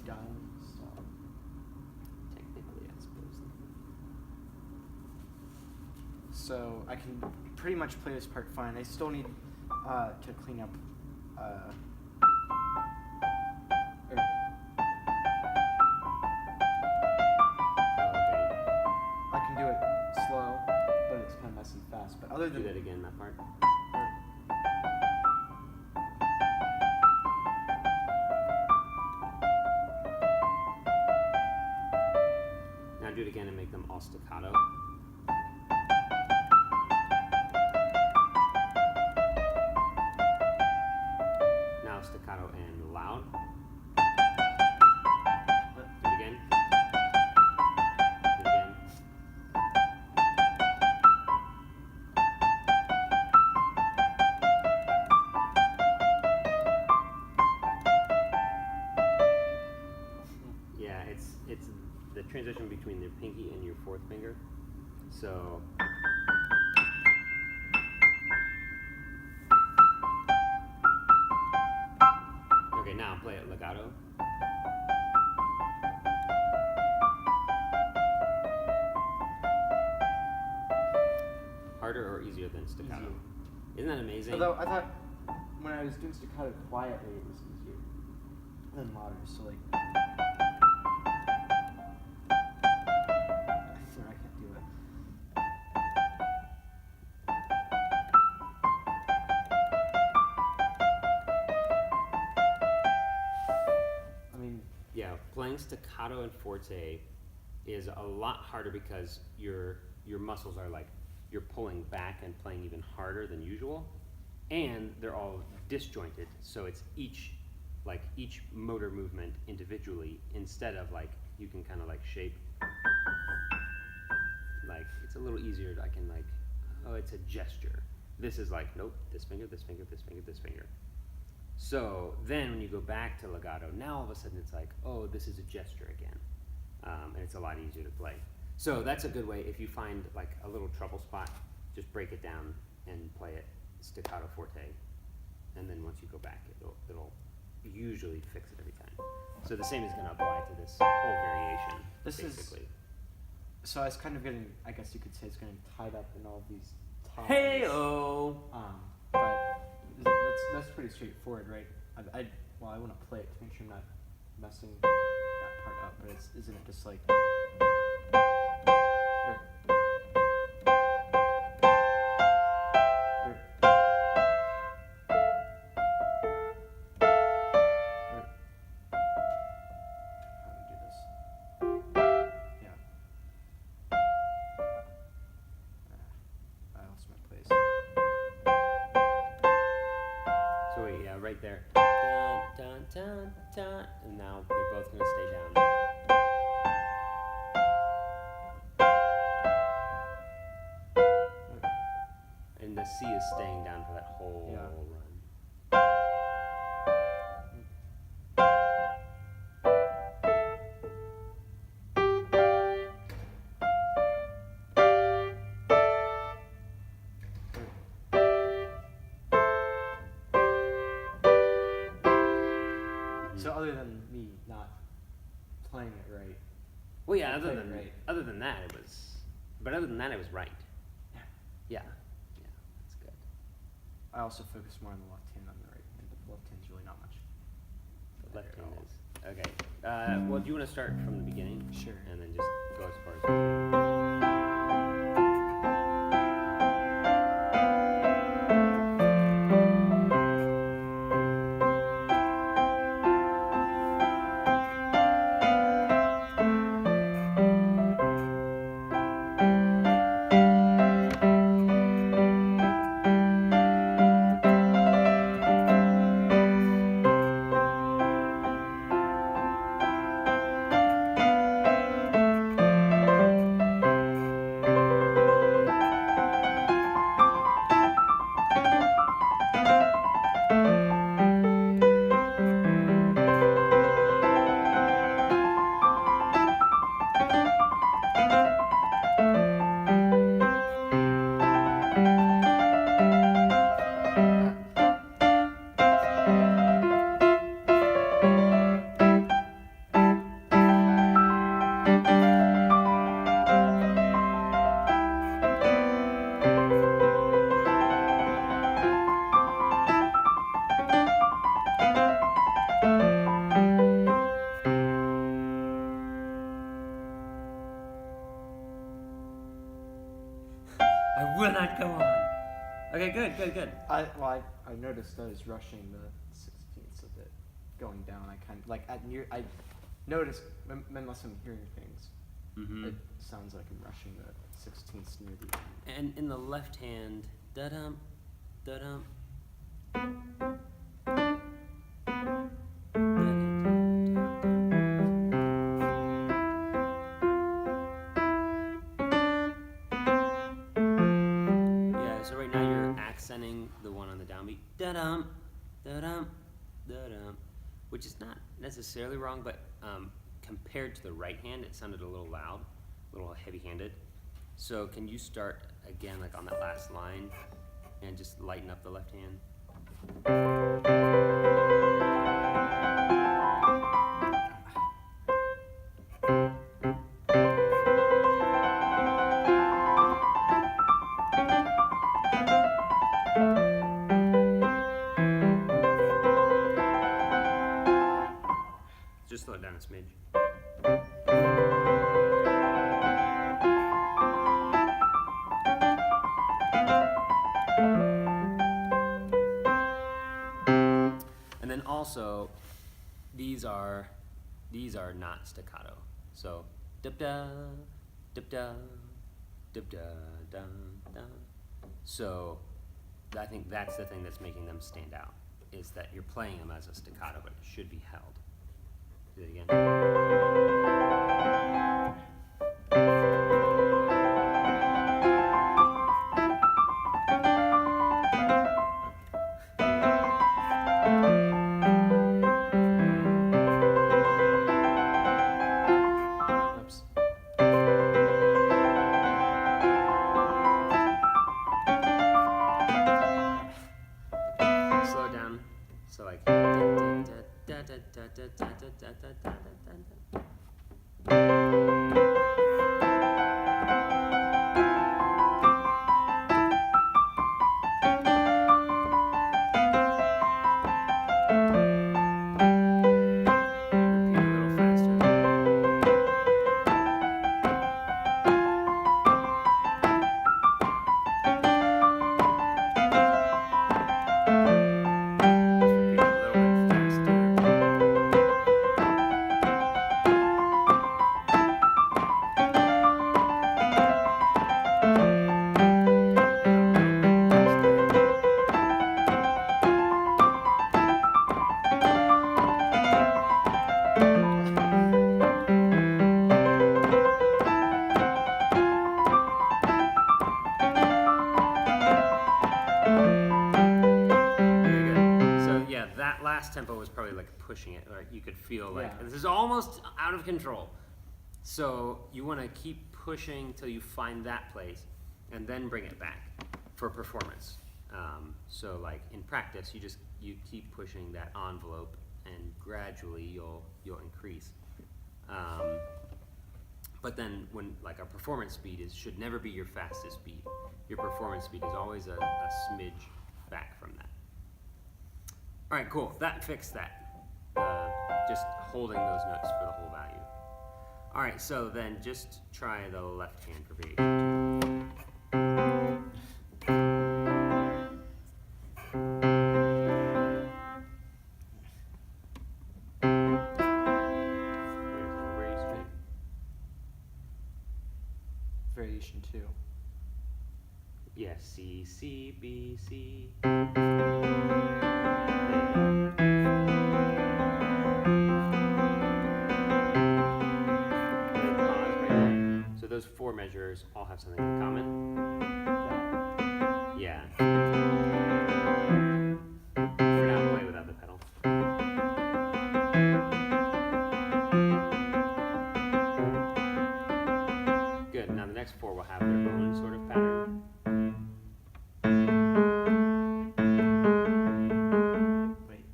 done, so technically I suppose. So I can pretty much play this part fine. I still need to clean up I can do it slow, but it's kind of messy fast. But other than do that again, that part. Now do it again and make them all staccato. Now staccato and loud. Do it again. Do it again. Yeah, it's the transition between your pinky and your fourth finger. So okay, now play it legato. Harder or easier than staccato? Easier. Isn't that amazing? Although I thought when I was doing staccato quietly, it was easier than louder. So like, sorry, I can't do it. I mean, yeah, playing staccato and forte is a lot harder because your muscles are like you're pulling back and playing even harder than usual, and they're all disjointed. So it's each motor movement individually instead of like you can kind of like shape. Like it's a little easier. I can like, oh, it's a gesture. This is like nope, this finger, this finger, this finger, this finger. So then when you go back to legato, now all of a sudden it's like, oh, this is a gesture again. And it's a lot easier to play. So that's a good way. If you find like a little trouble spot, just break it down and play it staccato forte. And then once you go back, it'll usually fix it every time. So the same is going to apply to this whole variation, basically. So I was kind of getting, I guess you could say, it's getting tied up in all these ties. Hey-o! But that's pretty straightforward, right? I want to play it to make sure I'm not messing that part up, but isn't it just like... How do we do this? Yeah. I lost my place. So wait, yeah, right there. Dun, dun, dun, dun. And now they're both going to stay down. And the C is staying down for that whole run. So other than me not playing it right, Well, yeah, I other played it than right. other than that, it was. But other than that, it was right. Yeah. Yeah, yeah, that's good. I also focus more on the left hand than the right hand, but the left hand's really not much. The left hand is okay. Well, do you want to start from the beginning? Sure. And then just go as far as. good. I noticed I was rushing the 16ths of it going down. I kind of like I noticed unless I'm hearing things, Mm-hmm. it sounds like I'm rushing the 16ths near the end. And in the left hand, da-dum, da-dum. Yeah, so right now you're accenting the one on the downbeat, da-dum, da-dum, da-dum, which is not necessarily wrong, but compared to the right hand, it sounded a little loud, a little heavy-handed. So can you start again, like on that last line, and just lighten up the left hand? Just slow it down a smidge. And then also, these are not staccato. So dip da, dip da, dip da, da, da. So I think that's the thing that's making them stand out, is that you're playing them as a staccato, but it should be held. Do it again. Oops. Slow it down. So like. Da, da, da, da, da, da, da, da, da, da, da, da. Repeat a little faster. Just repeat a little bit faster. Very good. So yeah, that last tempo was probably like pushing it. Like you could feel like Yeah. this is almost out of control. So you want to keep pushing till you find that place, and then bring it back for performance. So like in practice, you keep pushing that envelope, and gradually you'll increase. But then when like a performance speed should never be your fastest speed. Your performance speed is always a smidge back from that. All right, cool. That fixed that. Just holding those notes for the whole value. All right, so then just try the left hand for variation. Where you straight? Variation 2. Yeah, C, C, B, C. So those four measures all have something in common. Yeah. For now, play without the pedal. Good. Now the next four will have their own sort of pattern. Wait.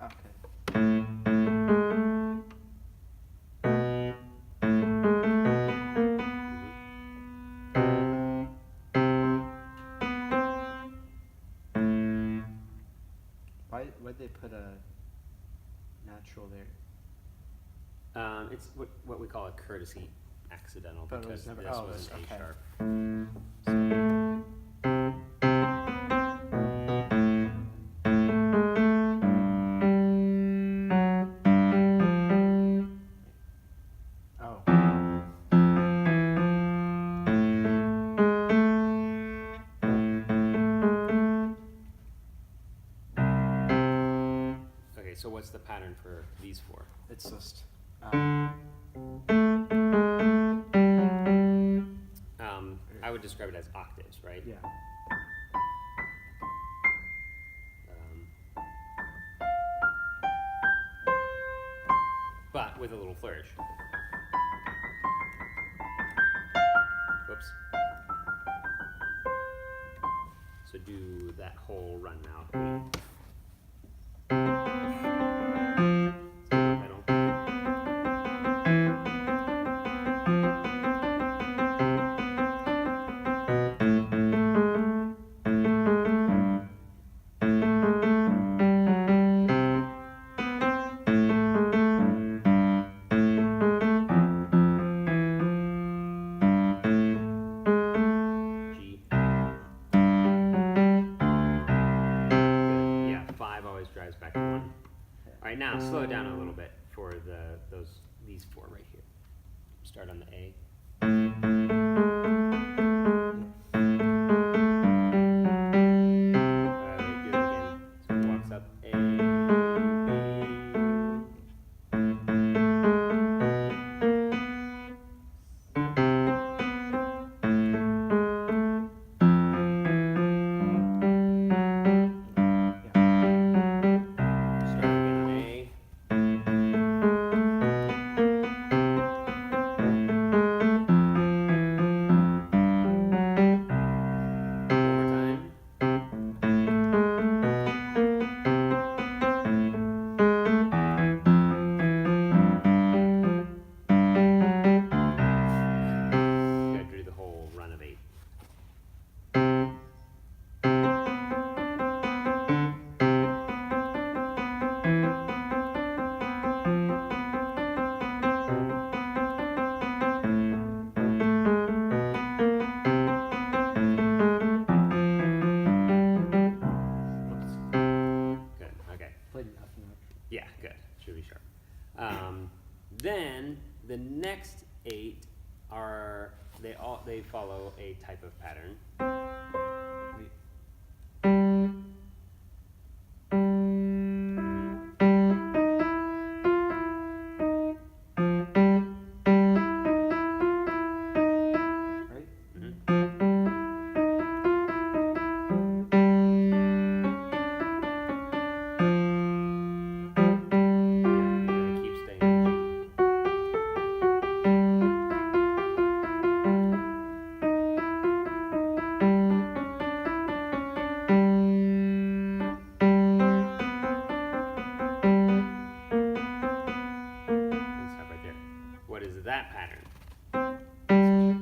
Okay. Why'd they put a natural there? It's what we call a courtesy accidental, But it was because never- this oh, was an okay. A sharp. So, Okay, so what's the pattern for these four? It's just I would describe it as octaves, right? yeah. But with a little flourish. Whoops. So do that whole run now. Pedal. G. Good. Yeah, 5 always drives back to 1. All right, now slow it down a little bit for these four right here. Start on the A. Do it again. So it walks up A, B. Start again on A. One more time. You gotta do the whole run of 8. Good. Okay. Played an F note. Yeah, good. Should be sharp. Then the next 8 are they follow a type of pattern. Wait. Right? Yeah, you gotta keep staying in G. And stop right there. What is that pattern?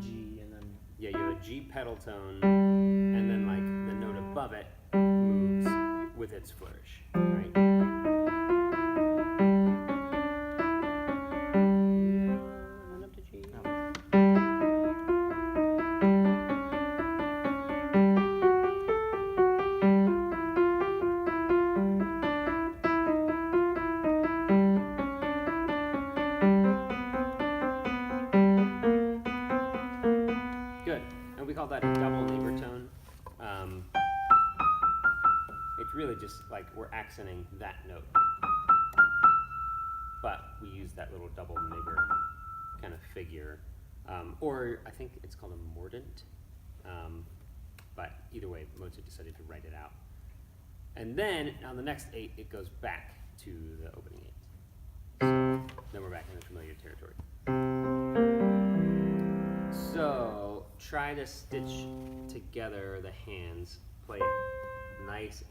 G and then Yeah, you have a G pedal tone, and then like the note above it moves with its flourish, right? Run up to G. Good. And we call that double neighbor tone. It's really just like we're accenting that note. But we use that little double neighbor kind of figure. Or I think it's called a mordant. But either way, Mozart decided to write it out. And then on the next 8, it goes back to the opening 8. So then we're back in the familiar territory. So try to stitch together the hands, play it nice